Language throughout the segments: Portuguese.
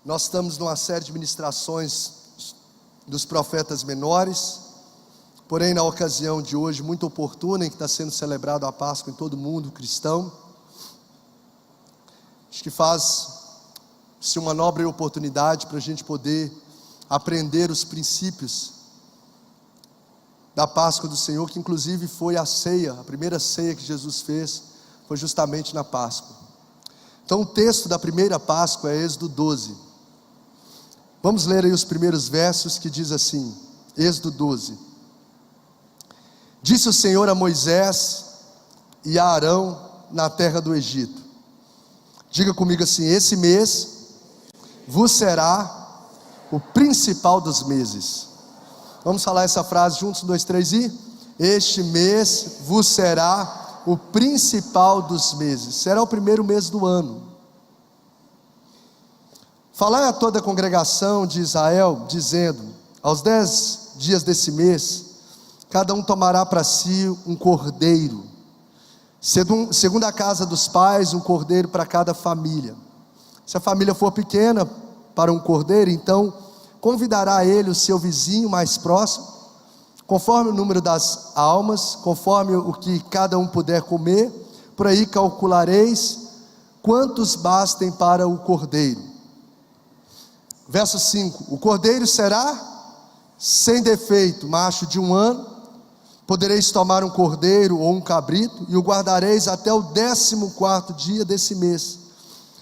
Nós estamos numa série de ministrações dos profetas menores, porém na ocasião de hoje, muito oportuna, em que está sendo celebrado a Páscoa em todo o mundo cristão, acho que faz-se uma nobre oportunidade para a gente poder aprender os princípios da Páscoa do Senhor, que inclusive foi a ceia, a primeira ceia que Jesus fez, foi justamente na Páscoa. Então o texto da primeira Páscoa é Êxodo 12. Vamos ler aí os primeiros versos, que diz assim, Êxodo 12. Disse o Senhor a Moisés e a Arão na terra do Egito. Diga comigo assim: esse mês vos será o principal dos meses. Vamos falar essa frase juntos, 1, 2, 3 e... Este mês vos será o principal dos meses. Será o primeiro mês do ano. Falai a toda a congregação de Israel, dizendo: aos 10 dias desse mês, cada um tomará para si um cordeiro, segundo a casa dos pais, um cordeiro para cada família. Se a família for pequena para um cordeiro, então convidará ele o seu vizinho mais próximo, conforme o número das almas, conforme o que cada um puder comer. Por aí calculareis quantos bastem para o cordeiro. Verso 5: o cordeiro será sem defeito, macho de 1 ano. Podereis tomar um cordeiro ou um cabrito, e o guardareis até o 14º dia desse mês.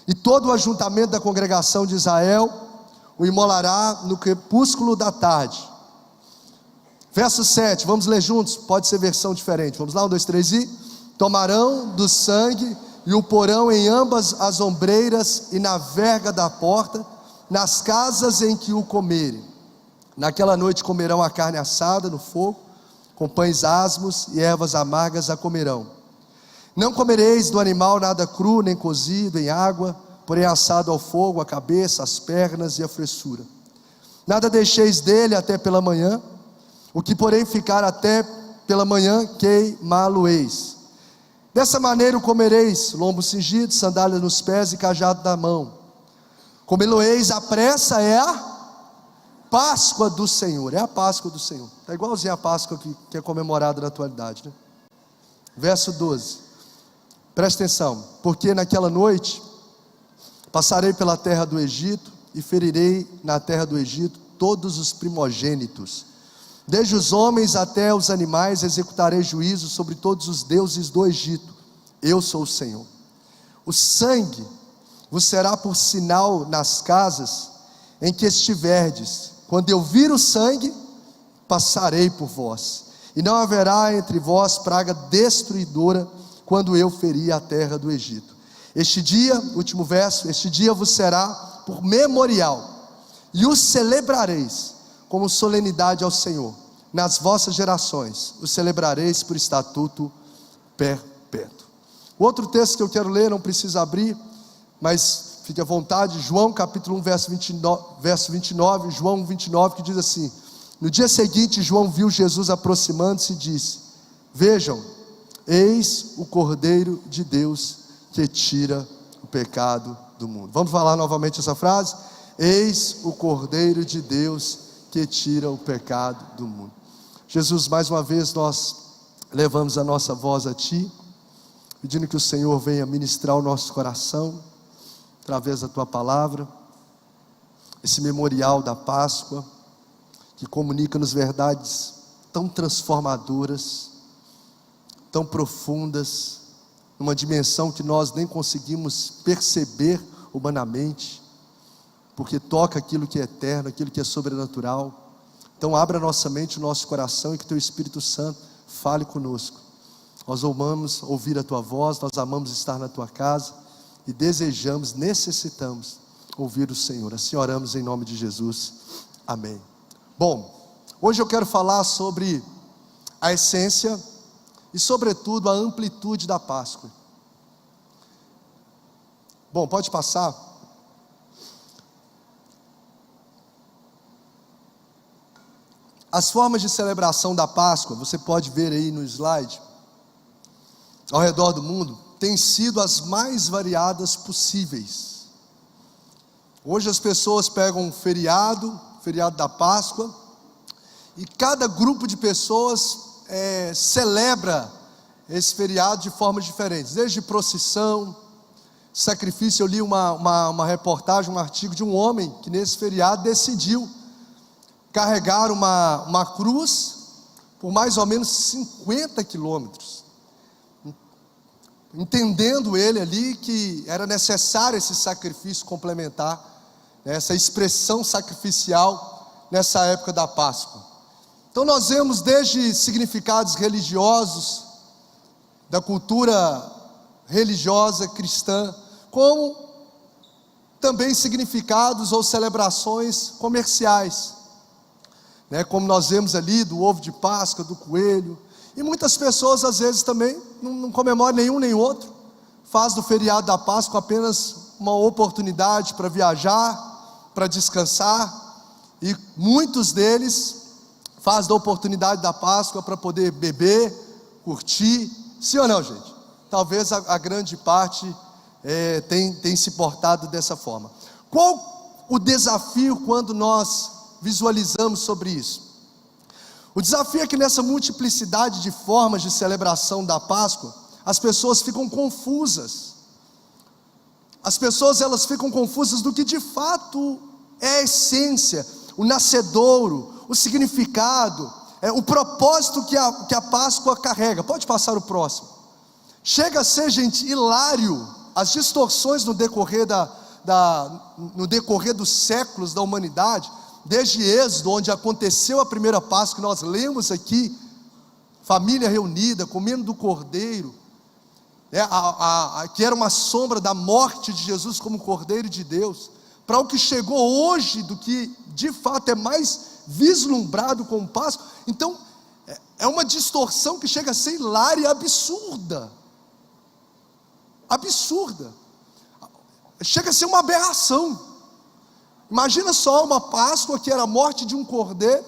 E todo o ajuntamento da congregação de Israel o imolará no crepúsculo da tarde. Verso 7, vamos ler juntos, pode ser versão diferente. Vamos lá, 1, 2, 3 e... Tomarão do sangue e o porão em ambas as ombreiras e na verga da porta, nas casas em que o comerem. Naquela noite comerão a carne assada no fogo, com pães asmos e ervas amargas a comerão. Não comereis do animal nada cru, nem cozido em água, porém assado ao fogo, a cabeça, as pernas e a fressura. Nada deixeis dele até pela manhã, o que porém ficar até pela manhã, queimá-lo-eis. Dessa maneira o comereis: lombo cingido, sandália nos pés e cajado na mão. Comê-lo-eis à pressa, é a Páscoa do Senhor. É a Páscoa do Senhor. Está igualzinho a Páscoa que é comemorada na atualidade, né? Verso 12. Presta atenção. Porque naquela noite passarei pela terra do Egito e ferirei na terra do Egito todos os primogênitos, desde os homens até os animais. Executarei juízo sobre todos os deuses do Egito. Eu sou o Senhor. O sangue vos será por sinal nas casas em que estiverdes. Quando eu vir o sangue, passarei por vós, e não haverá entre vós praga destruidora, quando eu ferir a terra do Egito. Este dia, último verso, este dia vos será por memorial, e o celebrareis como solenidade ao Senhor. Nas vossas gerações o celebrareis por estatuto perpétuo. O outro texto que eu quero ler, não precisa abrir, mas fique à vontade. João capítulo 1, verso 29, João 29, que diz assim: no dia seguinte João viu Jesus aproximando-se e disse: vejam, eis o Cordeiro de Deus que tira o pecado do mundo. Vamos falar novamente essa frase? Eis o Cordeiro de Deus que tira o pecado do mundo. Jesus, mais uma vez nós levamos a nossa voz a Ti, pedindo que o Senhor venha ministrar o nosso coração através da Tua palavra, esse memorial da Páscoa, que comunica-nos verdades tão transformadoras, tão profundas, numa dimensão que nós nem conseguimos perceber humanamente, porque toca aquilo que é eterno, aquilo que é sobrenatural. Então abra nossa mente, o nosso coração, e que Teu Espírito Santo fale conosco. Nós amamos ouvir a Tua voz, nós amamos estar na Tua casa, e desejamos, necessitamos ouvir o Senhor. Assim oramos em nome de Jesus, amém. Bom, hoje eu quero falar sobre a essência e sobretudo a amplitude da Páscoa. Bom, pode passar. As formas de celebração da Páscoa, você pode ver aí no slide, ao redor do mundo, têm sido as mais variadas possíveis. Hoje as pessoas pegam um feriado da Páscoa, e cada grupo de pessoas celebra esse feriado de formas diferentes, desde procissão, sacrifício. Eu li uma reportagem, um artigo de um homem que nesse feriado decidiu carregar uma cruz por mais ou menos 50 quilômetros, entendendo ele ali que era necessário esse sacrifício complementar, essa expressão sacrificial nessa época da Páscoa. Então nós vemos desde significados religiosos, da cultura religiosa cristã, como também significados ou celebrações comerciais, como nós vemos ali do ovo de Páscoa, do coelho. E muitas pessoas às vezes também não comemoram nenhum nem outro, faz do feriado da Páscoa apenas uma oportunidade para viajar, para descansar, e muitos deles faz da oportunidade da Páscoa para poder beber, curtir. Sim ou não, gente? Talvez a grande parte tem se portado dessa forma. Qual o desafio quando nós visualizamos sobre isso? O desafio é que nessa multiplicidade de formas de celebração da Páscoa, as pessoas ficam confusas. As pessoas elas ficam confusas do que de fato é a essência, o nascedouro, o significado, o propósito que a Páscoa carrega. Pode passar o próximo. Chega a ser, gente, hilário as distorções no decorrer dos séculos da humanidade, desde Êxodo, onde aconteceu a primeira Páscoa, que nós lemos aqui, família reunida, comendo do cordeiro, que era uma sombra da morte de Jesus como cordeiro de Deus, para o que chegou hoje, do que de fato é mais vislumbrado como Páscoa. Então é uma distorção que chega a ser hilária e absurda, chega a ser uma aberração. Imagina só uma Páscoa que era a morte de um cordeiro,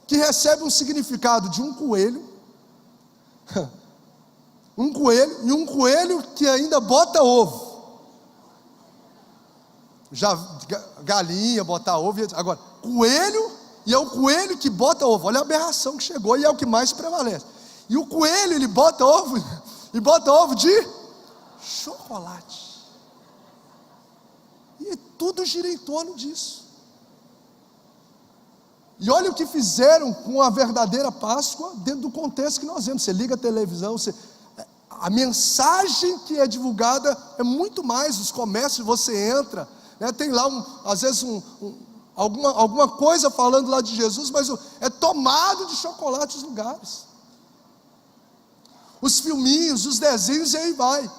que recebe um significado de um coelho, e um coelho que ainda bota ovo. Já galinha botar ovo, agora coelho, e é o coelho que bota ovo. Olha a aberração que chegou, e é o que mais prevalece. E o coelho, ele bota ovo, e bota ovo de chocolate. E tudo gira em torno disso. E olha o que fizeram com a verdadeira Páscoa, dentro do contexto que nós vemos. Você liga a televisão, a mensagem que é divulgada é muito mais. Os comércios, você entra, tem lá às vezes alguma coisa falando lá de Jesus, mas é tomado de chocolate os lugares, os filminhos, os desenhos, e aí vai.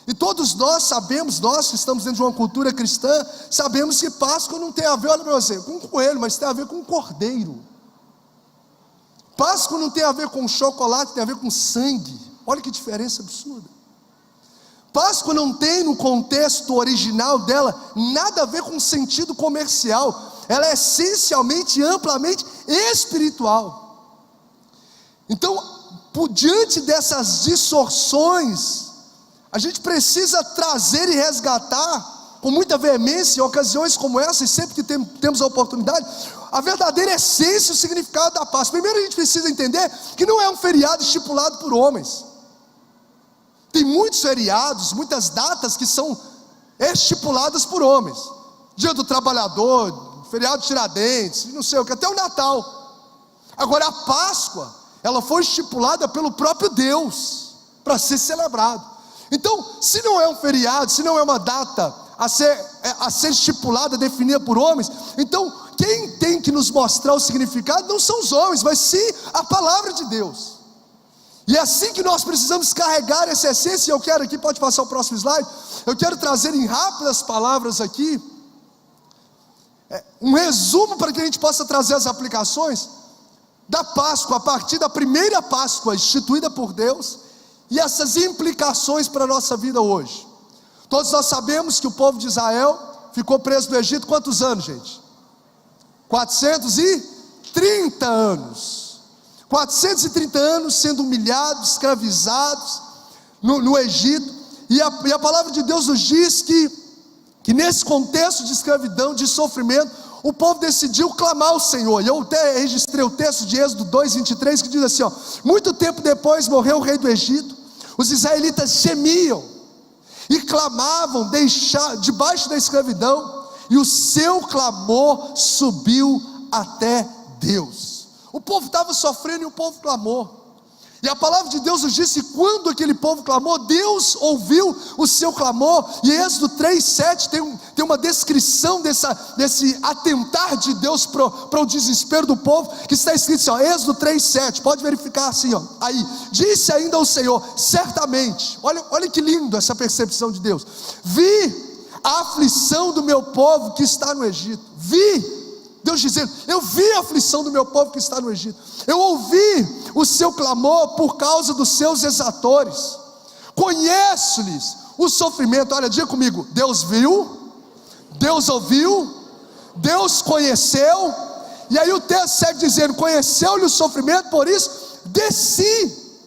E todos nós sabemos, nós que estamos dentro de uma cultura cristã, sabemos que Páscoa não tem a ver, olha para você, com coelho, mas tem a ver com cordeiro. Páscoa não tem a ver com chocolate, tem a ver com sangue. Olha que diferença absurda. Páscoa não tem, no contexto original dela, nada a ver com sentido comercial. Ela é essencialmente, amplamente espiritual. Então, diante dessas distorções, a gente precisa trazer e resgatar com muita veemência, em ocasiões como essa, e sempre que temos a oportunidade, a verdadeira essência e o significado da Páscoa. Primeiro a gente precisa entender que não é um feriado estipulado por homens. Tem muitos feriados, muitas datas que são estipuladas por homens. Dia do Trabalhador, feriado de Tiradentes, não sei o que, até o Natal. Agora a Páscoa, ela foi estipulada pelo próprio Deus para ser celebrado. Então, se não é um feriado, se não é uma data a ser estipulada, definida por homens, então quem tem que nos mostrar o significado não são os homens, mas sim a palavra de Deus. E é assim que nós precisamos carregar essa essência. E eu quero aqui, pode passar o próximo slide, eu quero trazer em rápidas palavras aqui um resumo para que a gente possa trazer as aplicações da Páscoa, a partir da primeira Páscoa instituída por Deus, e essas implicações para a nossa vida hoje. Todos nós sabemos que o povo de Israel ficou preso no Egito quantos anos, gente? 430 anos. 430 anos sendo humilhados, escravizados no Egito. E a palavra de Deus nos diz que que nesse contexto de escravidão, de sofrimento, o povo decidiu clamar ao Senhor. E eu até registrei o texto de Êxodo 2:23, que diz assim, ó: muito tempo depois morreu o rei do Egito, os israelitas gemiam e clamavam debaixo da escravidão, e o seu clamor subiu até Deus. O povo estava sofrendo e o povo clamou. E a palavra de Deus nos diz que quando aquele povo clamou, Deus ouviu o seu clamor. E Êxodo 3:7 tem uma descrição desse atentar de Deus para o desespero do povo, que está escrito assim, ó, Êxodo 3:7, pode verificar assim, ó, aí: disse ainda ao Senhor, certamente, olha que lindo essa percepção de Deus: vi a aflição do meu povo que está no Egito. Deus dizendo, eu vi a aflição do meu povo que está no Egito, eu ouvi o seu clamor por causa dos seus exatores, conheço-lhes o sofrimento. Olha, diga comigo: Deus viu, Deus ouviu, Deus conheceu. E aí o texto segue dizendo: conheceu-lhe o sofrimento, por isso desci,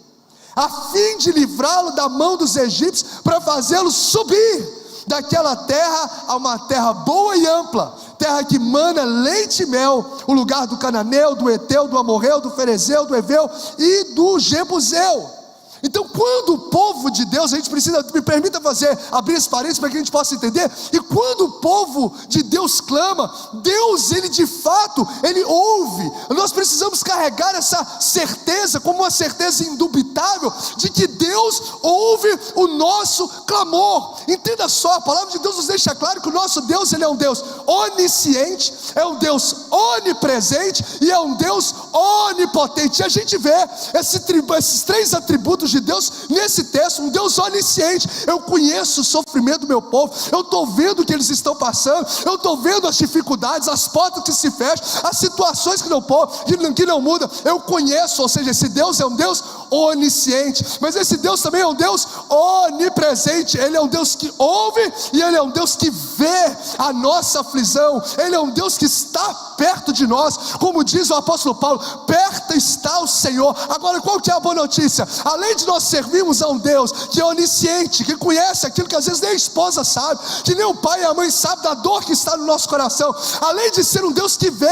a fim de livrá-lo da mão dos egípcios, para fazê-lo subir daquela terra a uma terra boa e ampla, terra que mana leite e mel, o lugar do cananeu, do eteu, do amorreu, do ferezeu, do eveu e do jebuseu. Então, quando o povo de Deus, a gente precisa, me permita abrir esse parênteses para que a gente possa entender, e quando o povo de Deus clama, Deus, ele de fato, ele ouve. Nós precisamos carregar essa certeza, como uma certeza indubitável, de que Deus ouve o nosso clamor. Entenda só, a palavra de Deus nos deixa claro que o nosso Deus, ele é um Deus onisciente, é um Deus onipresente e é um Deus onipotente. E a gente vê esses três atributos de Deus nesse texto: um Deus onisciente, eu conheço o sofrimento do meu povo, eu estou vendo o que eles estão passando, eu estou vendo as dificuldades, as portas que se fecham, as situações que não mudam, eu conheço. Ou seja, esse Deus é um Deus onisciente, mas esse Deus também é um Deus onipresente. Ele é um Deus que ouve e ele é um Deus que vê a nossa aflição, ele é um Deus que está perto de nós, como diz o apóstolo Paulo: perto está o Senhor. Agora, qual que é a boa notícia? Além de nós servirmos a um Deus que é onisciente, que conhece aquilo que às vezes nem a esposa sabe, que nem o pai e a mãe sabem da dor que está no nosso coração, além de ser um Deus que vê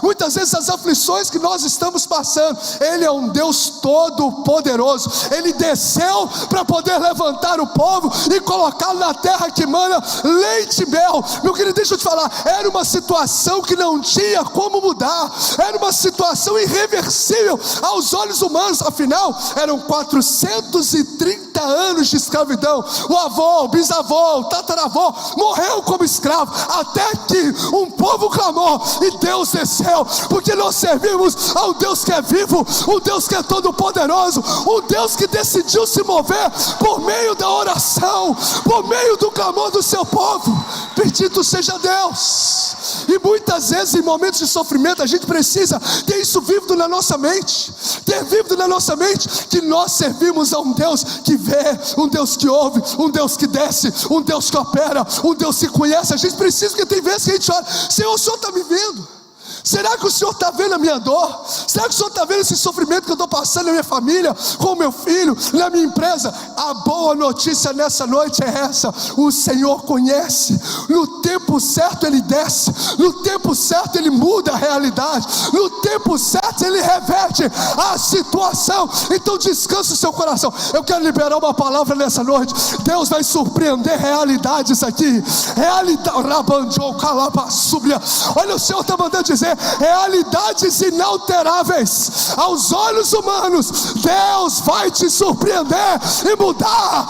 muitas vezes as aflições que nós estamos passando, ele é um Deus todo poderoso. Ele desceu para poder levantar o povo e colocá-lo na terra que mana leite e mel. Meu querido, deixa eu te falar, era uma situação que não tinha como mudar, era uma situação irreversível aos olhos humanos. Afinal, eram 430 anos de escravidão. O avô, o bisavô, o tataravô morreu como escravo, até que um povo clamou e Deus desceu, porque nós servimos a um Deus que é vivo, um Deus que é todo poderoso, um Deus que decidiu se mover por meio da oração, por meio do clamor do seu povo. Bendito seja Deus. E muitas vezes em momentos de sofrimento a gente precisa ter isso vívido na nossa mente, que nós servimos a um Deus que vê, um Deus que ouve, um Deus que desce, um Deus que opera, um Deus que conhece. A gente precisa, porque tem vezes que a gente olha: Senhor, o Senhor está me vendo? Será que o Senhor está vendo a minha dor? Será que o Senhor está vendo esse sofrimento que eu estou passando na minha família, com o meu filho, na minha empresa? A boa notícia nessa noite é essa: o Senhor conhece. No tempo certo Ele desce, no tempo certo Ele muda a realidade, no tempo certo Ele reverte a situação. Então descansa o seu coração. Eu quero liberar uma palavra nessa noite. Deus vai surpreender realidades aqui. Olha, o Senhor está mandando dizer realidades inalteráveis aos olhos humanos. Deus vai te surpreender e mudar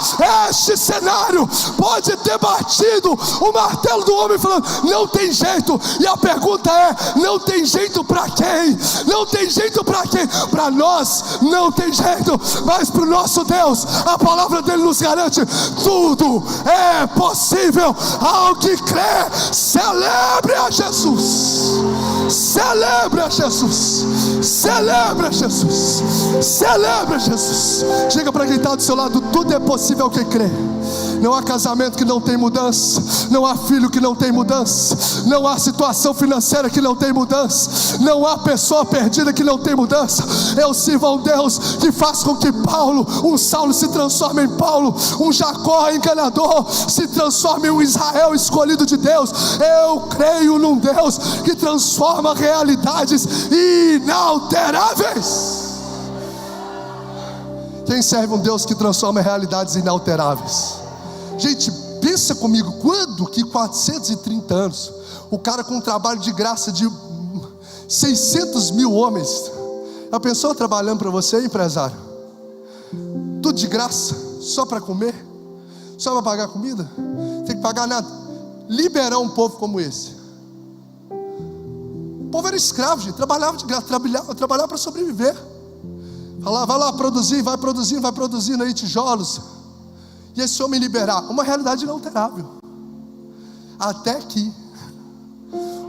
este cenário. Pode ter batido o martelo do homem falando: não tem jeito. E a pergunta é: não tem jeito para quem? Não tem jeito para quem? Para nós não tem jeito, mas para o nosso Deus, a palavra dele nos garante: tudo é possível ao que crê. Celebre a Jesus. Celebre a Jesus. Celebre a Jesus. Celebre a Jesus. Chega para quem está do seu lado: tudo é possível ao que crê. Não há casamento que não tem mudança, não há filho que não tem mudança, não há situação financeira que não tem mudança, não há pessoa perdida que não tem mudança. Eu sirvo a um Deus que faz com que Paulo, um Saulo, se transforme em Paulo, um Jacó enganador se transforme em um Israel escolhido de Deus. Eu creio num Deus que transforma realidades inalteráveis. Quem serve um Deus que transforma realidades inalteráveis? Gente, pensa comigo, quando que 430 anos, o cara com um trabalho de graça de 600 mil homens, já pensou trabalhando para você, empresário? Tudo de graça, só para comer, só para pagar comida, tem que pagar nada. Liberar um povo como esse. O povo era escravo, gente, trabalhava de graça, trabalhava para sobreviver. Vai lá produzir, vai produzindo aí tijolos. E esse homem liberar, uma realidade inalterável. Até que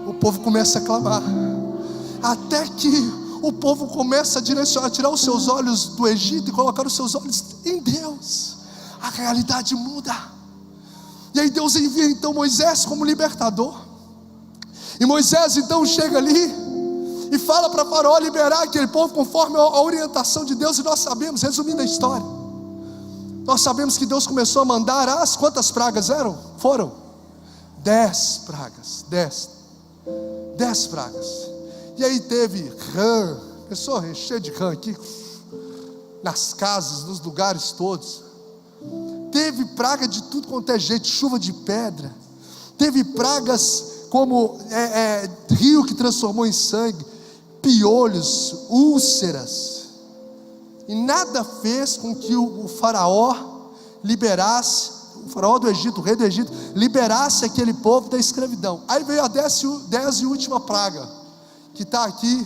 o povo começa a clamar. Até que o povo começa a direcionar, tirar os seus olhos do Egito e colocar os seus olhos em Deus. A realidade muda. E aí Deus envia então Moisés como libertador. E Moisés então chega ali e fala para Faraó liberar aquele povo conforme a orientação de Deus. E nós sabemos, resumindo a história, nós sabemos que Deus começou a mandar quantas pragas eram? Foram 10 pragas, 10 pragas. E aí teve rã, pessoa cheia de rã aqui, nas casas, nos lugares todos. Teve praga de tudo quanto é jeito, chuva de pedra. Teve pragas como rio que transformou em sangue, piolhos, úlceras. E nada fez com que o faraó liberasse, o faraó do Egito, o rei do Egito, liberasse aquele povo da escravidão. Aí veio a 10ª e última praga, que está aqui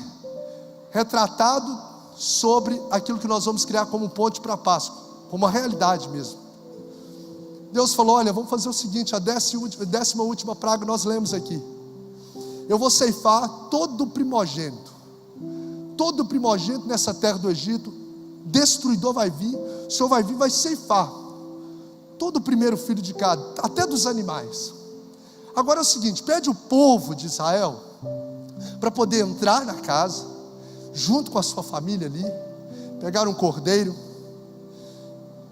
retratado sobre aquilo que nós vamos criar como ponte para a Páscoa, como uma realidade mesmo. Deus falou: olha, vamos fazer o seguinte, a 10ª última praga nós lemos aqui. Eu vou ceifar todo o primogênito nessa terra do Egito. Destruidor vai vir, o Senhor vai vir, vai ceifar todo o primeiro filho de cada, até dos animais. Agora é o seguinte, pede o povo de Israel para poder entrar na casa, junto com a sua família ali, pegar um cordeiro,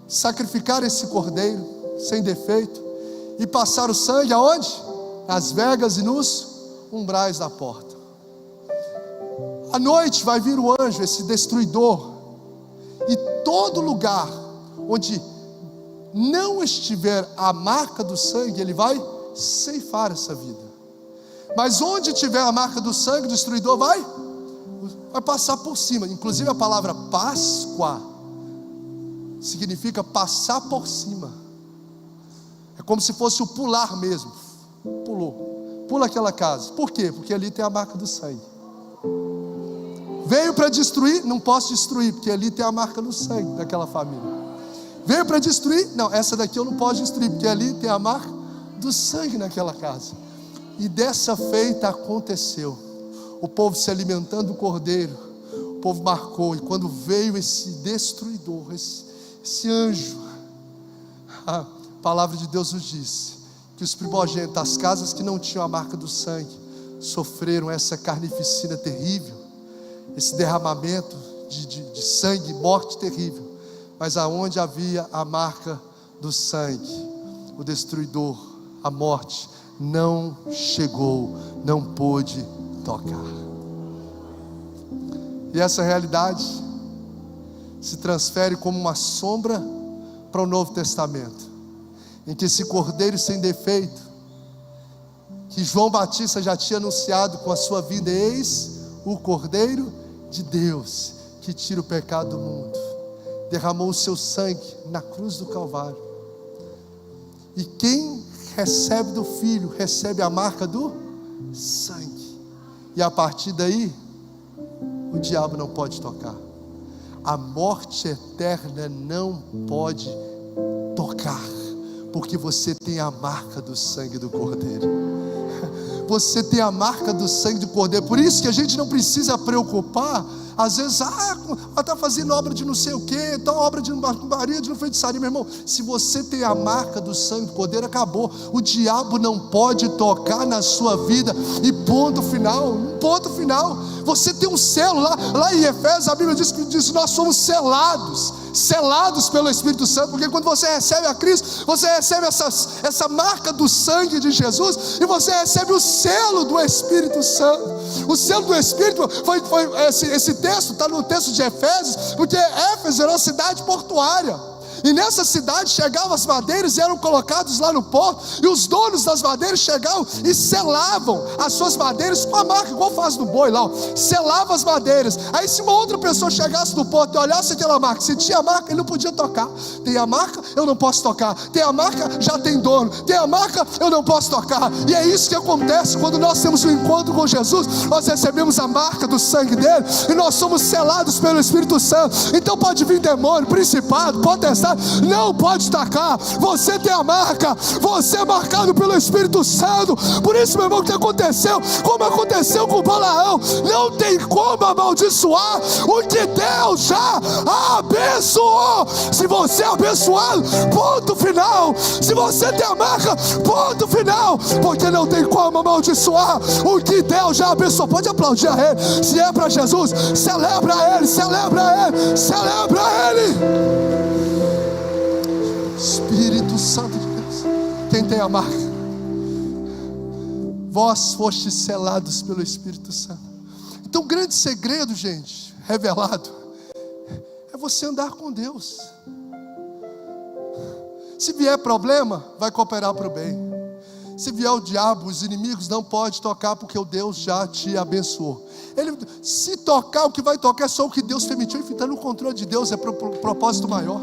sacrificar esse cordeiro sem defeito e passar o sangue aonde? Nas vergas e nos umbrais da porta. À noite vai vir o anjo, esse destruidor, e todo lugar onde não estiver a marca do sangue, ele vai ceifar essa vida. Mas onde tiver a marca do sangue, o destruidor vai passar por cima. Inclusive a palavra Páscoa significa passar por cima. É como se fosse o pular mesmo. Pula aquela casa. Por quê? Porque ali tem a marca do sangue. Veio para destruir? Não posso destruir, porque ali tem a marca do sangue daquela família. Veio para destruir? Não, essa daqui eu não posso destruir, porque ali tem a marca do sangue naquela casa. E dessa feita aconteceu. O povo se alimentando do cordeiro, o povo marcou. E quando veio esse destruidor, esse anjo, a palavra de Deus nos diz que os primogênitos, as casas que não tinham a marca do sangue, sofreram essa carnificina terrível, esse derramamento de sangue, morte terrível. Mas aonde havia a marca do sangue, o destruidor, a morte, não chegou, não pôde tocar. E essa realidade se transfere como uma sombra para o Novo Testamento, em que esse cordeiro sem defeito, que João Batista já tinha anunciado com a sua vida, eis o cordeiro de Deus, que tira o pecado do mundo, derramou o seu sangue na cruz do Calvário. E quem recebe do Filho, recebe a marca do sangue. E a partir daí, o diabo não pode tocar. A morte eterna não pode tocar, porque você tem a marca do sangue do Cordeiro. Você tem a marca do sangue do Cordeiro. Por isso que a gente não precisa preocupar Às vezes, está fazendo obra de não sei o que, então obra de barbaria, de feitiçaria. Meu irmão, se você tem a marca do sangue do Cordeiro, acabou. O diabo não pode tocar na sua vida, e ponto final, ponto final. Você tem um selo lá em Efésios, a Bíblia diz que nós somos selados pelo Espírito Santo, porque quando você recebe a Cristo, você recebe essa marca do sangue de Jesus, e você recebe o selo do Espírito Santo. O selo do Espírito esse texto está no texto de Efésios, porque Éfeso era uma cidade portuária. E nessa cidade chegavam as madeiras e eram colocados lá no porto, e os donos das madeiras chegavam e selavam as suas madeiras com a marca, igual faz no boi lá, selava as madeiras. Aí se uma outra pessoa chegasse no porto e olhasse aquela marca, se tinha a marca, ele não podia tocar. Tem a marca, eu não posso tocar. Tem a marca, já tem dono. Tem a marca, eu não posso tocar. E é isso que acontece quando nós temos um encontro com Jesus. Nós recebemos a marca do sangue dele, e nós somos selados pelo Espírito Santo. Então pode vir demônio, principado, potestade, não pode tacar. Você tem a marca, você é marcado pelo Espírito Santo. Por isso, meu irmão, o que aconteceu, como aconteceu com Balaão, não tem como amaldiçoar o que Deus já abençoou. Se você é abençoado, ponto final. Se você tem a marca, ponto final, porque não tem como amaldiçoar o que Deus já abençoou. Pode aplaudir a ele. Se é para Jesus, celebra ele, celebra ele, celebra ele. Espírito Santo de Deus, quem tem a marca? Vós fostes selados pelo Espírito Santo. Então o grande segredo, gente, revelado, é você andar com Deus. Se vier problema, vai cooperar para o bem. Se vier o diabo, os inimigos, não pode tocar, porque o Deus já te abençoou. Se tocar, o que vai tocar é só o que Deus permitiu. Enfim, está no controle de Deus, é para o propósito maior.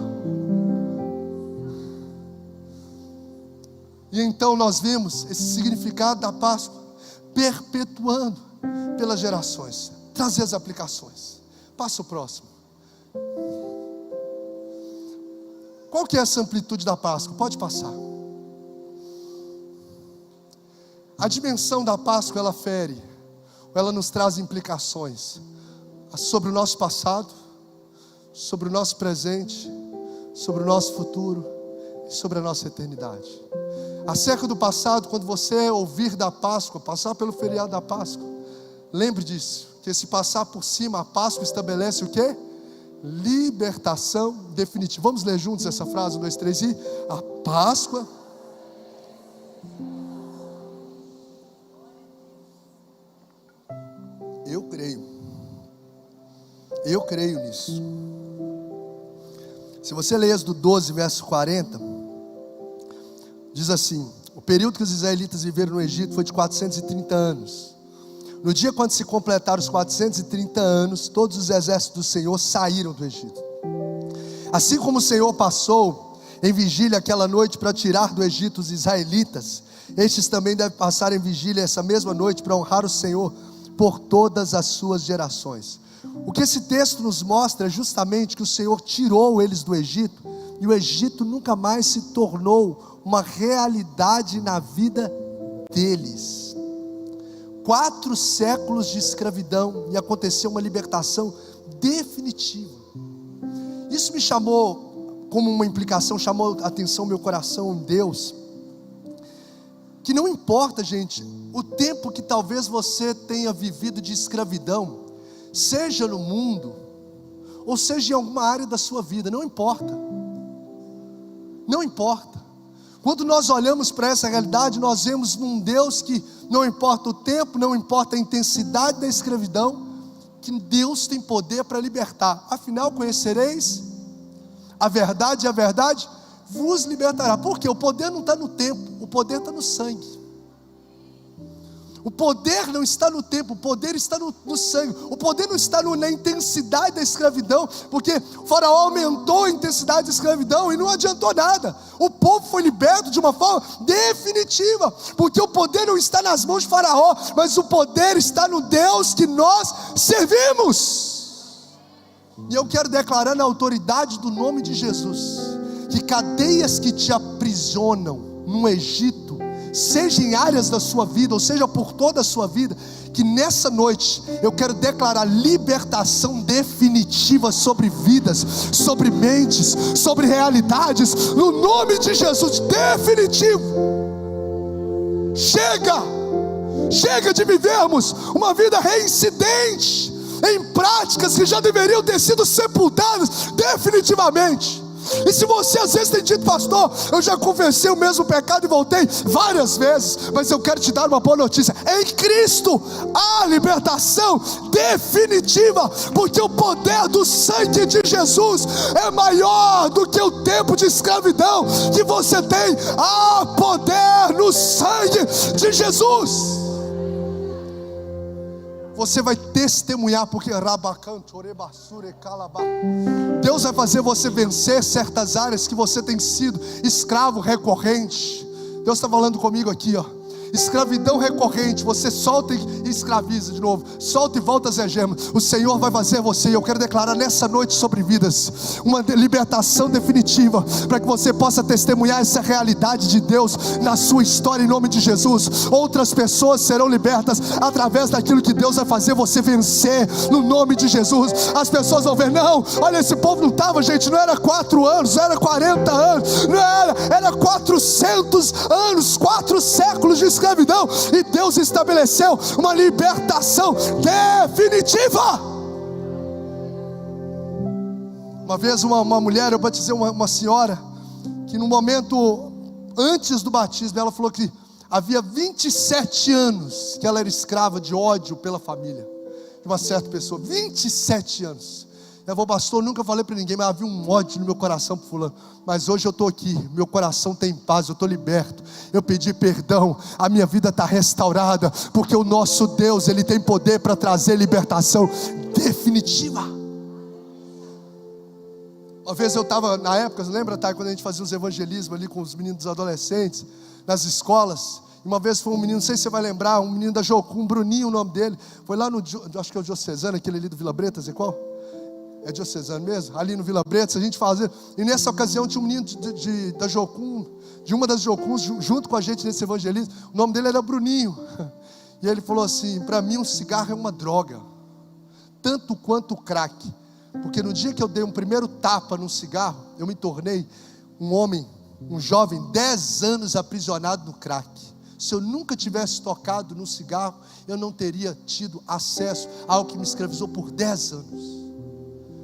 E então nós vemos esse significado da Páscoa perpetuando pelas gerações. Trazer as aplicações. Passa o próximo. Qual que é essa amplitude da Páscoa? Pode passar. A dimensão da Páscoa, ela fere, ela nos traz implicações sobre o nosso passado, sobre o nosso presente, sobre o nosso futuro e sobre a nossa eternidade. Acerca do passado, quando você ouvir da Páscoa, passar pelo feriado da Páscoa, lembre disso, que se passar por cima, a Páscoa estabelece o quê? Libertação definitiva. Vamos ler juntos essa frase, 1, 2, 3 e... A Páscoa... Eu creio nisso. Se você ler Êxodo 12, verso 40, diz assim: o período que os israelitas viveram no Egito foi de 430 anos. No dia quando se completaram os 430 anos, todos os exércitos do Senhor saíram do Egito. Assim como o Senhor passou em vigília aquela noite para tirar do Egito os israelitas, estes também devem passar em vigília essa mesma noite para honrar o Senhor por todas as suas gerações. O que esse texto nos mostra é justamente que o Senhor tirou eles do Egito, e o Egito nunca mais se tornou uma realidade na vida deles. 4 séculos de escravidão, e aconteceu uma libertação definitiva. Isso me chamou, como uma implicação, chamou a atenção meu coração em Deus, que não importa, gente, o tempo que talvez você tenha vivido de escravidão, seja no mundo, ou seja em alguma área da sua vida, não importa. Não importa. Quando nós olhamos para essa realidade, nós vemos um Deus que não importa o tempo, não importa a intensidade da escravidão, que Deus tem poder para libertar. Afinal, conhecereis a verdade, e a verdade vos libertará. Por quê? O poder não está no tempo, o poder está no sangue. O poder não está no tempo, o poder está no sangue. O poder não está na intensidade da escravidão, porque o faraó aumentou a intensidade da escravidão e não adiantou nada. O povo foi liberto de uma forma definitiva, porque o poder não está nas mãos de faraó, mas o poder está no Deus que nós servimos. E eu quero declarar na autoridade do nome de Jesus, que cadeias que te aprisionam no Egito seja em áreas da sua vida, ou seja por toda a sua vida, que nessa noite eu quero declarar libertação definitiva sobre vidas, sobre mentes, sobre realidades, no nome de Jesus, definitivo. Chega de vivermos uma vida reincidente em práticas que já deveriam ter sido sepultadas definitivamente. E se você às vezes tem dito: pastor, eu já confessei o mesmo pecado e voltei várias vezes, mas eu quero te dar uma boa notícia: em Cristo há libertação definitiva, porque o poder do sangue de Jesus é maior do que o tempo de escravidão que você tem. Há poder no sangue de Jesus. Você vai testemunhar, porque Deus vai fazer você vencer certas áreas que você tem sido escravo recorrente. Deus está falando comigo aqui, escravidão recorrente, você solta e escraviza de novo, solta e volta às algemas. O Senhor vai fazer você, e eu quero declarar nessa noite sobre vidas uma libertação definitiva, para que você possa testemunhar essa realidade de Deus na sua história, em nome de Jesus. Outras pessoas serão libertas através daquilo que Deus vai fazer você vencer, no nome de Jesus. As pessoas vão ver: não, olha, esse povo não estava, gente, não era 4 anos, não era 40 anos, não era 400 anos, 4 séculos de escravidão, e Deus estabeleceu uma libertação definitiva. Uma vez uma mulher, eu batizei uma senhora, que no momento antes do batismo, ela falou que havia 27 anos que ela era escrava de ódio pela família de uma certa pessoa. 27 anos. Eu vou, pastor, nunca falei para ninguém, mas havia um ódio no meu coração por fulano. Mas hoje eu estou aqui, meu coração tem paz, eu estou liberto. Eu pedi perdão, a minha vida está restaurada, porque o nosso Deus, Ele tem poder para trazer libertação definitiva. Uma vez eu estava, na época, lembra, Thay, quando a gente fazia os evangelismos ali com os meninos adolescentes, nas escolas? E uma vez foi um menino, não sei se você vai lembrar, um menino da Jocum, Bruninho o nome dele, foi lá no, acho que é o Diocesano, aquele ali do Vila Bretas, é qual? É Diocesano mesmo? Ali no Vila Bretas, a gente fazia. E nessa ocasião tinha um menino da Jocum, de uma das Jocuns, junto com a gente nesse evangelismo. O nome dele era Bruninho. E ele falou assim: para mim um cigarro é uma droga, tanto quanto o crack. Porque no dia que eu dei um primeiro tapa no cigarro, eu me tornei um homem, um jovem, 10 anos aprisionado no crack. Se eu nunca tivesse tocado no cigarro, eu não teria tido acesso a algo que me escravizou por 10 anos.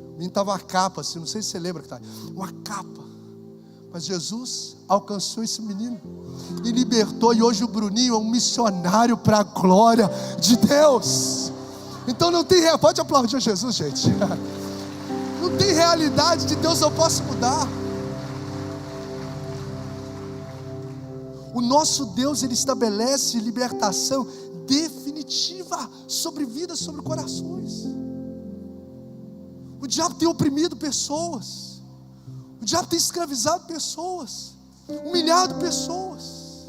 O menino estava uma capa assim, não sei se você lembra que está, uma capa. Mas Jesus alcançou esse menino e libertou, e hoje o Bruninho é um missionário para a glória de Deus. Então não tem, pode aplaudir a Jesus, gente. Não tem realidade de Deus eu posso mudar. O nosso Deus, Ele estabelece libertação definitiva sobre vidas, sobre corações. O diabo tem oprimido pessoas, o diabo tem escravizado pessoas, humilhado pessoas.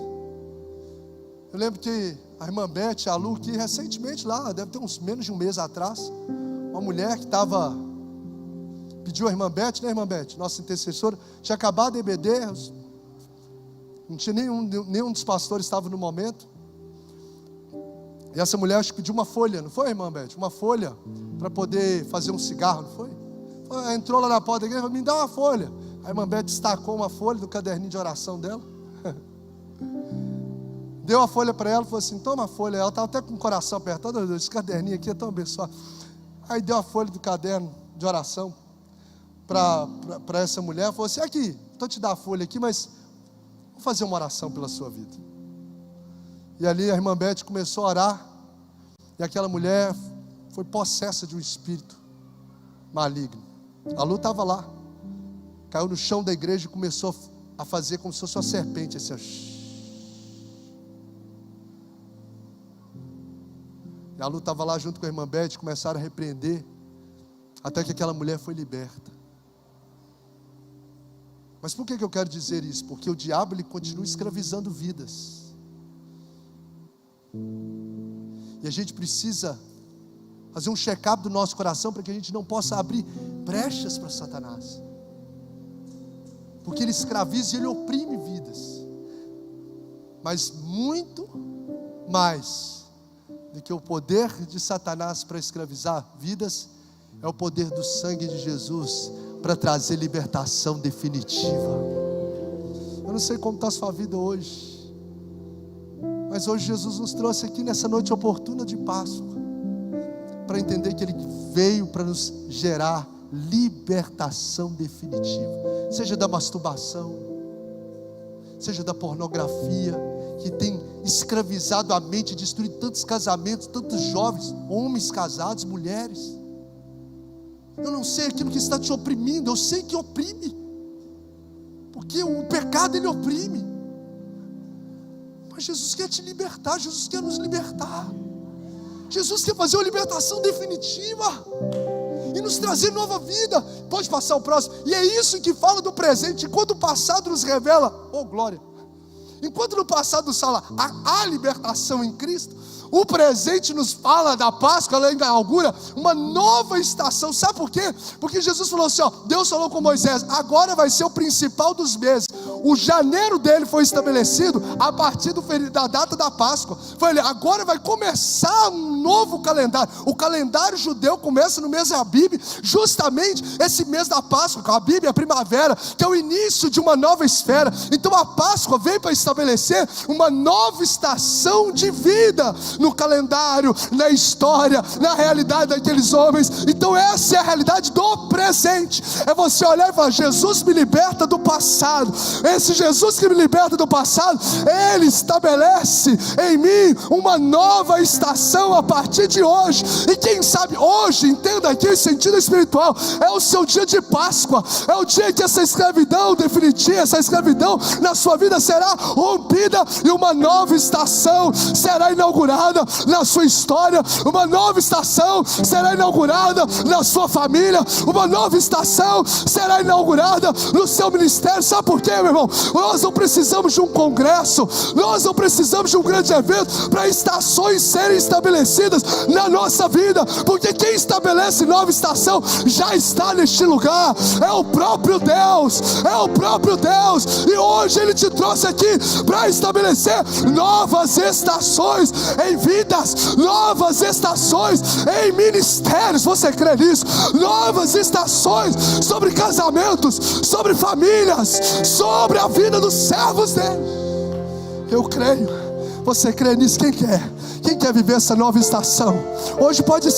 Eu lembro que a irmã Beth, a Lu, que recentemente lá, deve ter uns menos de um mês atrás, uma mulher que pediu a irmã Beth, né, irmã Beth, nossa intercessora, tinha acabado de EBD, não tinha nenhum dos pastores estava no momento. E essa mulher acho que pediu uma folha, não foi, irmã Beth? Uma folha para poder fazer um cigarro, não foi? Ela entrou lá na porta da igreja e falou: me dá uma folha. A irmã Beth destacou uma folha do caderninho de oração dela. Deu a folha para ela e falou assim: toma a folha. Ela estava até com o coração apertado: esse caderninho aqui é tão abençoado. Aí deu a folha do caderno de oração para essa mulher. Falou assim: aqui, estou te dar a folha aqui, mas vou fazer uma oração pela sua vida. E ali a irmã Beth começou a orar, e aquela mulher foi possessa de um espírito maligno. A Lu estava lá, caiu no chão da igreja e começou a fazer como se fosse uma serpente, assim, e a Lu estava lá junto com a irmã Beth, começaram a repreender, até que aquela mulher foi liberta. Mas por que eu quero dizer isso? Porque o diabo, ele continua escravizando vidas. E a gente precisa fazer um check-up do nosso coração, para que a gente não possa abrir brechas para Satanás, porque ele escraviza e ele oprime vidas. mas muito mais do que o poder de Satanás para escravizar vidas, é o poder do sangue de Jesus para trazer libertação definitiva. Eu não sei como está a sua vida hoje, mas hoje Jesus nos trouxe aqui nessa noite oportuna de Páscoa, para entender que Ele veio para nos gerar libertação definitiva, seja da masturbação, seja da pornografia, que tem escravizado a mente, destruído tantos casamentos, tantos jovens, homens casados, mulheres. Eu não sei aquilo que está te oprimindo, eu sei que oprime, porque o pecado ele oprime, mas Jesus quer te libertar, Jesus quer nos libertar, Jesus quer fazer uma libertação definitiva e nos trazer nova vida. Pode passar o próximo. E é isso que fala do presente. Enquanto o passado nos revela, oh glória, enquanto no passado nos fala a libertação em Cristo, o presente nos fala da Páscoa. Ela inaugura uma nova estação. Sabe por quê? Porque Jesus falou assim, ó, Deus falou com Moisés, agora vai ser o principal dos meses. O janeiro dele foi estabelecido a partir da data da Páscoa. Foi, agora vai começar um novo calendário. O calendário judeu começa no mês Abib, justamente esse mês da Páscoa. A Abib é a primavera, que é o início de uma nova esfera. Então a Páscoa veio para estabelecer uma nova estação de vida no calendário, na história, na realidade daqueles homens. Então essa é a realidade do presente. É você olhar e falar, Jesus me liberta do passado. Esse Jesus que me liberta do passado, Ele estabelece em mim uma nova estação a partir de hoje. E quem sabe hoje, entenda aqui em sentido espiritual, é o seu dia de Páscoa, é o dia que essa escravidão definitiva, essa escravidão na sua vida será rompida e uma nova estação será inaugurada na sua história, uma nova estação será inaugurada na sua família, uma nova estação será inaugurada no seu ministério. Sabe por quê, meu irmão? Nós não precisamos de um congresso, nós não precisamos de um grande evento para estações serem estabelecidas na nossa vida, porque quem estabelece nova estação já está neste lugar, é o próprio Deus, é o próprio Deus. E hoje Ele te trouxe aqui para estabelecer novas estações em vidas, novas estações em ministérios. Você crê nisso? Novas estações sobre casamentos, sobre famílias, sobre a vida dos servos dele. Eu creio. Você crê nisso? Quem quer? Quem quer viver essa nova estação? Hoje pode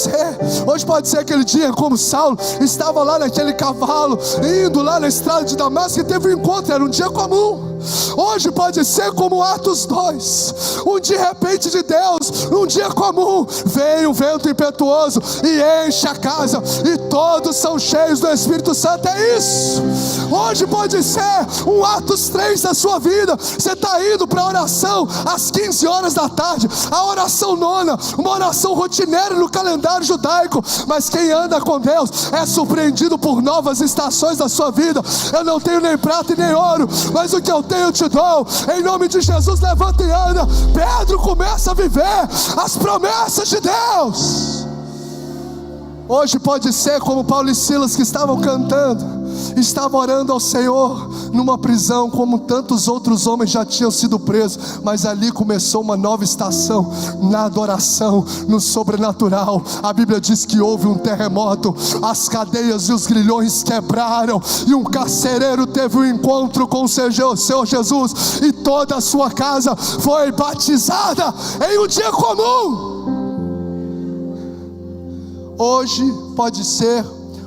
ser aquele dia como Saulo estava lá naquele cavalo, indo lá na estrada de Damasco e teve um encontro, era um dia comum. Hoje pode ser como Atos 2, um de repente de Deus, um dia comum, veio um vento impetuoso e enche a casa e todos são cheios do Espírito Santo. É isso. Hoje pode ser um Atos 3 da sua vida. Você está indo para a oração às 15 horas da tarde, a oração nona, uma oração rotineira no calendário judaico, mas quem anda com Deus é surpreendido por novas estações da sua vida. Eu não tenho nem prata e nem ouro, mas o que eu tenho eu te dou. Em nome de Jesus, levanta e anda. Pedro começa a viver as promessas de Deus. Hoje pode ser como Paulo e Silas, que estavam cantando, estavam orando ao Senhor numa prisão, como tantos outros homens já tinham sido presos, mas ali começou uma nova estação na adoração, no sobrenatural. A Bíblia diz que houve um terremoto, as cadeias e os grilhões quebraram, e um carcereiro teve um encontro com o Senhor Jesus, e toda a sua casa foi batizada em um dia comum. Hoje pode ser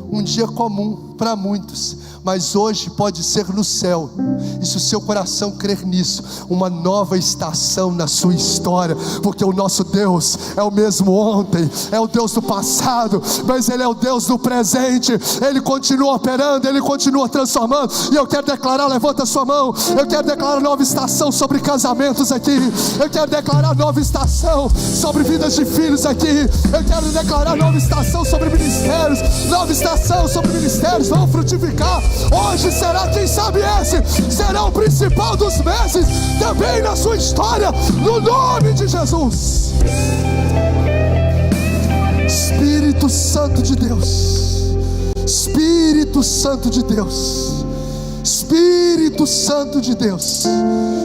um dia comum para muitos, mas hoje pode ser no céu. E se o seu coração crer nisso, uma nova estação na sua história, porque o nosso Deus é o mesmo ontem, é o Deus do passado, mas Ele é o Deus do presente. Ele continua operando, Ele continua transformando. E eu quero declarar, levanta a sua mão, eu quero declarar nova estação sobre casamentos aqui, eu quero declarar nova estação sobre vidas de filhos aqui, eu quero declarar nova estação sobre ministérios, nova estação sobre ministérios vão frutificar. Hoje será, quem sabe esse será o principal dos meses também na sua história, no nome de Jesus. Espírito Santo de Deus, Espírito Santo de Deus, Espírito Espírito Santo de Deus,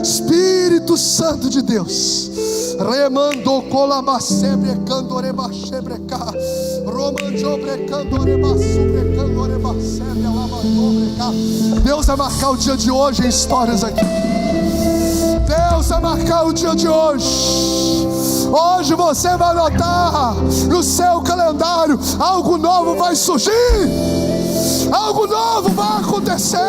Espírito Santo de Deus, remando colamacebre candorebachebreca, romanjobrecandoremassubrecandoremacebre alabandobreca. Deus vai marcar o dia de hoje em histórias aqui. Deus vai marcar o dia de hoje. Hoje você vai notar no seu calendário, algo novo vai surgir, algo novo vai acontecer.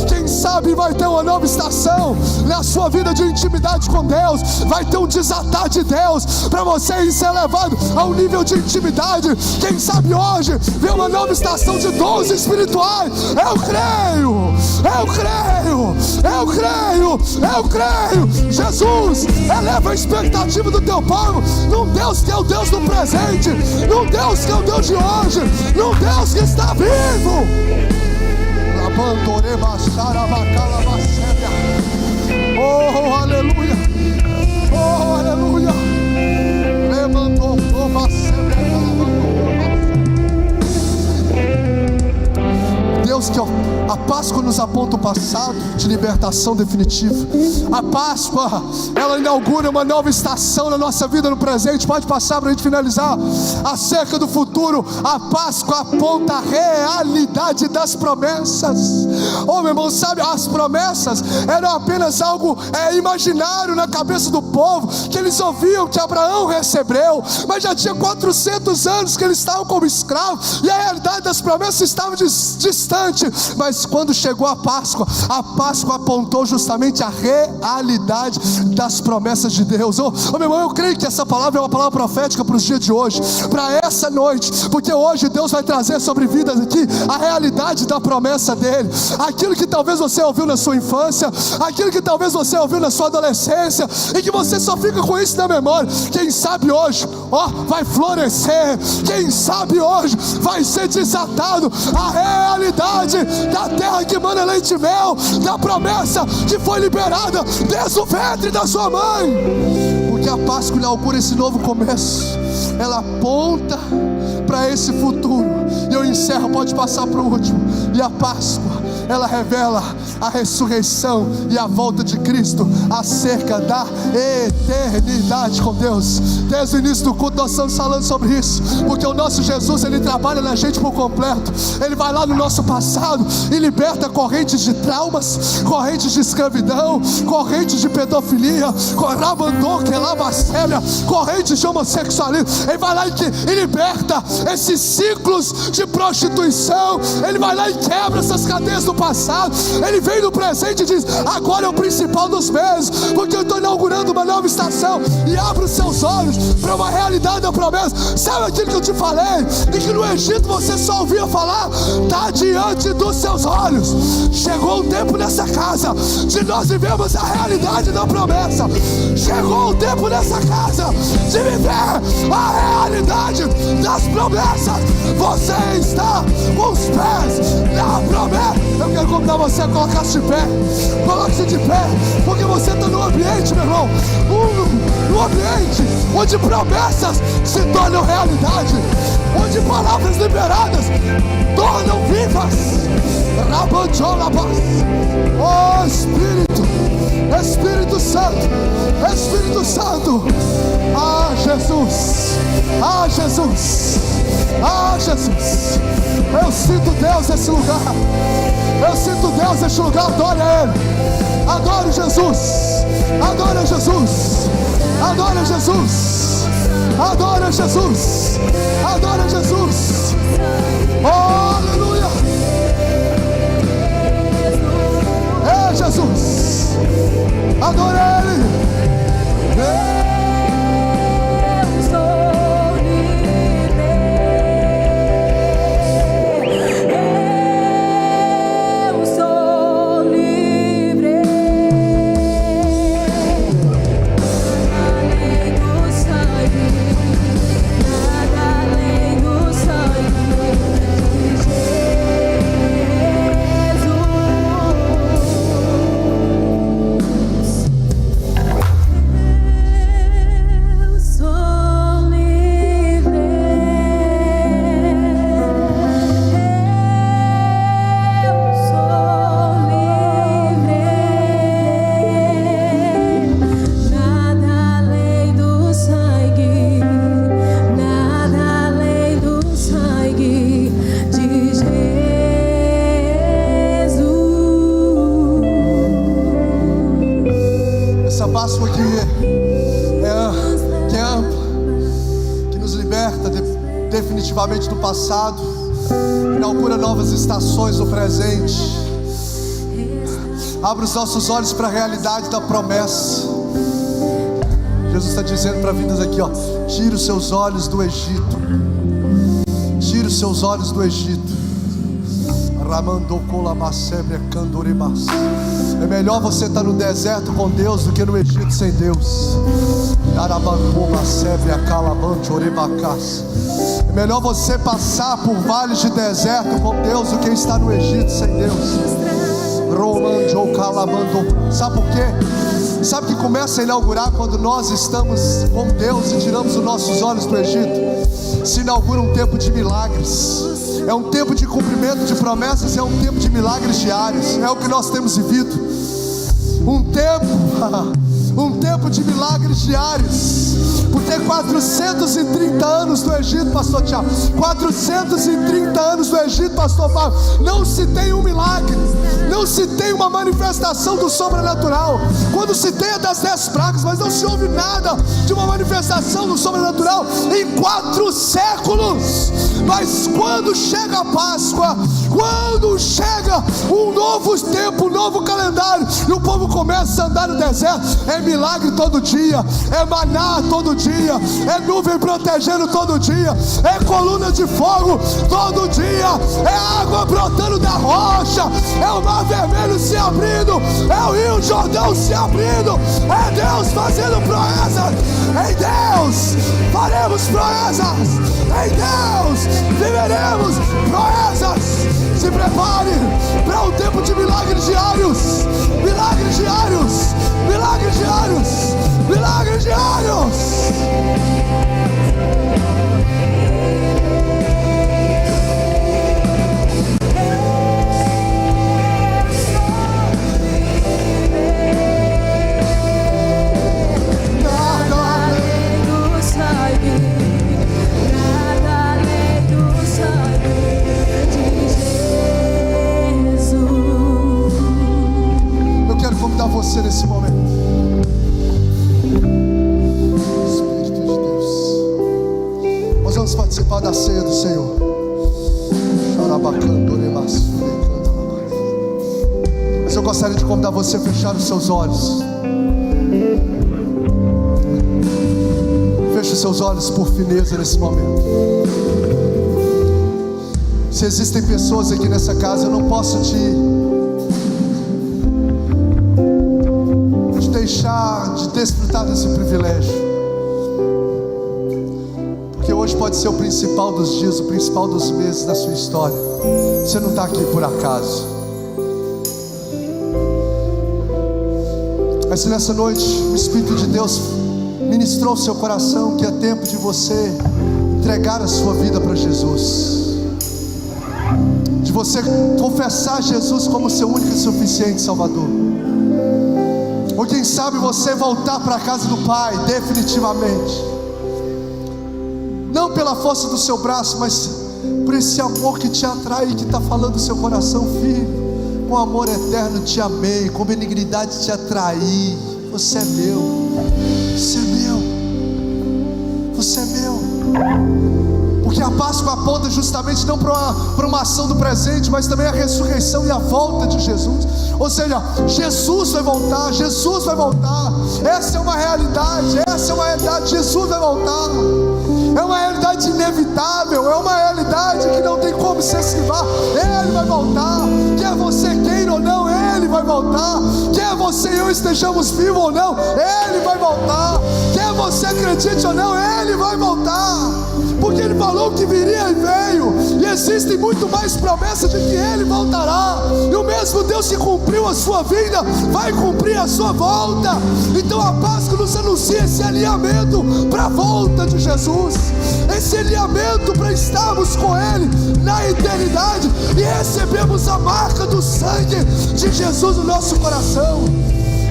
Quem sabe vai ter uma nova estação na sua vida de intimidade com Deus. Vai ter um desatar de Deus para você ser levado a um nível de intimidade. Quem sabe hoje vê uma nova estação de dons espirituais. Eu creio, eu creio, eu creio, eu creio. Jesus eleva a expectativa do teu povo num Deus que é o Deus do presente, num Deus que é o Deus de hoje, num Deus que está vivo. Oh, aleluia, oh, aleluia. Deus, que a Páscoa nos aponta o passado de libertação definitiva. A Páscoa, ela inaugura uma nova estação na nossa vida no presente. Pode passar para a gente finalizar. Acerca do futuro, a Páscoa aponta a realidade das promessas. Oh, meu irmão, sabe, as promessas eram apenas algo imaginário na cabeça do povo, que eles ouviam que Abraão recebeu, mas já tinha 400 anos que eles estavam como escravos, e a realidade das promessas estava distante. Mas quando chegou a Páscoa apontou justamente a realidade das promessas de Deus. Oh, meu irmão, eu creio que essa palavra é uma palavra profética para os dias de hoje, para essa noite, porque hoje Deus vai trazer sobre vidas aqui a realidade da promessa dele. Aquilo que talvez você ouviu na sua infância, aquilo que talvez você ouviu na sua adolescência, e que você só fica com isso na memória. Quem sabe hoje, vai florescer. Quem sabe hoje vai ser desatado a realidade da terra que manda leite e mel, da promessa que foi liberada desde o ventre da sua mãe. Porque a Páscoa inaugura esse novo começo, ela aponta para esse futuro. E eu encerro, pode passar para o último. E a Páscoa, ela revela a ressurreição e a volta de Cristo acerca da eternidade com Deus. Desde o início do culto nós estamos falando sobre isso, porque o nosso Jesus, ele trabalha na gente por completo. Ele vai lá no nosso passado e liberta correntes de traumas, correntes de escravidão, correntes de pedofilia, correntes de homossexualismo. Ele vai lá e liberta esses ciclos de prostituição. Ele vai lá e quebra essas cadeias do passado. Ele vem no presente e diz: agora é o principal dos meses, porque eu estou inaugurando uma nova estação. E abre os seus olhos para uma realidade da promessa. Sabe aquilo que eu te falei, de que no Egito você só ouvia falar? Está diante dos seus olhos. Chegou o tempo nessa casa de nós vivermos a realidade da promessa. Chegou o tempo nessa casa de viver a realidade das promessas. Você está com os pés na promessa. Eu quero convidar você a colocar-se de pé. Coloque-se de pé, porque você está no ambiente, meu irmão, no ambiente onde promessas se tornam realidade, onde palavras liberadas tornam vivas. Oh Espírito Santo, Espírito Santo. Ah, Jesus, ah, Jesus, ah, Jesus. Eu sinto Deus nesse lugar. Eu sinto Deus nesse lugar. Adore a Ele. Adore Jesus. Adore Jesus. Adore Jesus. Adore Jesus. Adore Jesus. Oh, aleluia. É Jesus. Adore Ele. definitivamente do passado, inaugura novas estações no presente. Abre os nossos olhos para a realidade da promessa. Jesus está dizendo para vidas aqui, ó: tira os seus olhos do Egito. Tira os seus olhos do Egito. É melhor você estar no deserto com Deus do que no Egito sem Deus. É melhor você passar por vales de deserto com Deus do que estar no Egito sem Deus. Sabe por quê? Sabe que começa a inaugurar quando nós estamos com Deus e tiramos os nossos olhos do Egito? Se inaugura um tempo de milagres. É um tempo de cumprimento de promessas, é um tempo de milagres diários. É o que nós temos vivido. Um tempo de milagres diários. Porque 430 anos do Egito, pastor Tiago, 430 anos do Egito, pastor Fábio, não se tem um milagre, não se tem uma manifestação do sobrenatural. Quando se tem a das 10 pragas, mas não se ouve nada de uma manifestação do sobrenatural em 4 séculos. Mas quando chega a Páscoa, quando chega um novo tempo, um novo calendário, e o povo começa a andar no deserto, é milagre todo dia, é maná todo dia, é nuvem protegendo todo dia, é coluna de fogo todo dia, é água brotando da rocha, é o mar vermelho se abrindo, é o rio Jordão se abrindo, é Deus fazendo proezas. Em Deus faremos proezas, em Deus viveremos proezas. Se prepare para um tempo de milagres diários, milagres diários, milagres diários, milagres diários. Convidar você nesse momento, Espírito de Deus. Nós vamos participar da ceia do Senhor. Mas eu gostaria de convidar você a fechar os seus olhos. Feche os seus olhos por fineza nesse momento. Se existem pessoas aqui nessa casa, eu não posso deixar de desfrutar desse privilégio, porque hoje pode ser o principal dos dias, o principal dos meses da sua história. Você não está aqui por acaso. Mas se nessa noite o Espírito de Deus ministrou o seu coração, que é tempo de você entregar a sua vida para Jesus, de você confessar Jesus como seu único e suficiente Salvador. Ou quem sabe você voltar para a casa do Pai definitivamente, não pela força do seu braço, mas por esse amor que te atrai e que está falando no seu coração: filho, com amor eterno te amei, com benignidade te atraí, você é meu, você é meu, você é meu. Porque a Páscoa aponta justamente não para uma ação do presente, mas também a ressurreição e a volta de Jesus. Ou seja, Jesus vai voltar, Jesus vai voltar. Essa é uma realidade, essa é uma realidade. Jesus vai voltar. É uma realidade inevitável, é uma realidade que não tem como se esquivar. Ele vai voltar, quer você queira ou não, Ele vai voltar. Quer você e eu estejamos vivos ou não, Ele vai voltar. Quer você acredite ou não, Ele vai voltar. Porque Ele falou que viria e veio, e existem muito mais promessas de que Ele voltará. E o mesmo Deus que cumpriu a sua vinda vai cumprir a sua volta. Então a Páscoa nos anuncia esse alinhamento para a volta de Jesus, esse alinhamento para estarmos com Ele na eternidade e recebemos a marca do sangue de Jesus no nosso coração.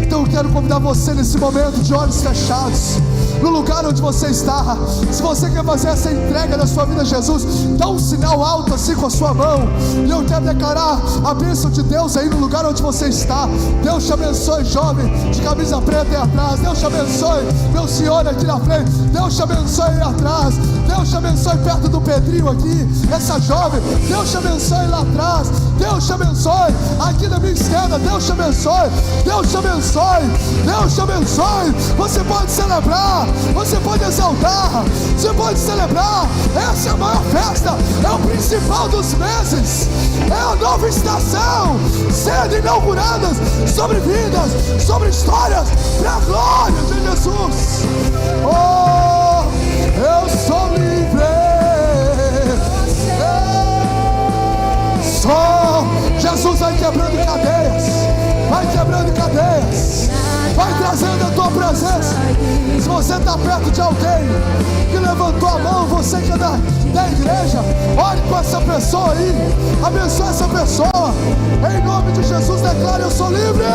Então eu quero convidar você nesse momento, de olhos fechados, no lugar onde você está. Se você quer fazer essa entrega da sua vida a Jesus, dá um sinal alto assim com a sua mão, e eu quero declarar a bênção de Deus aí no lugar onde você está. Deus te abençoe, jovem de camisa preta aí atrás. Deus te abençoe, meu senhor aqui na frente. Deus te abençoe aí atrás. Deus te abençoe perto do Pedrinho aqui, essa jovem. Deus te abençoe lá atrás. Deus te abençoe aqui na minha esquerda. Deus te abençoe. Deus te abençoe. Deus te abençoe. Você pode celebrar, você pode exaltar, você pode celebrar. Essa é a maior festa, é o principal dos meses, é a nova estação sendo inauguradas sobre vidas, sobre histórias, para a glória de Jesus. Oh, eu sou livre. Só Jesus vai quebrando cadeias, vai quebrando cadeias, vai trazendo a tua presença. Se você está perto de alguém que levantou a mão, você que é da igreja, ore com essa pessoa aí, abençoe essa pessoa, em nome de Jesus. Declare: eu sou livre.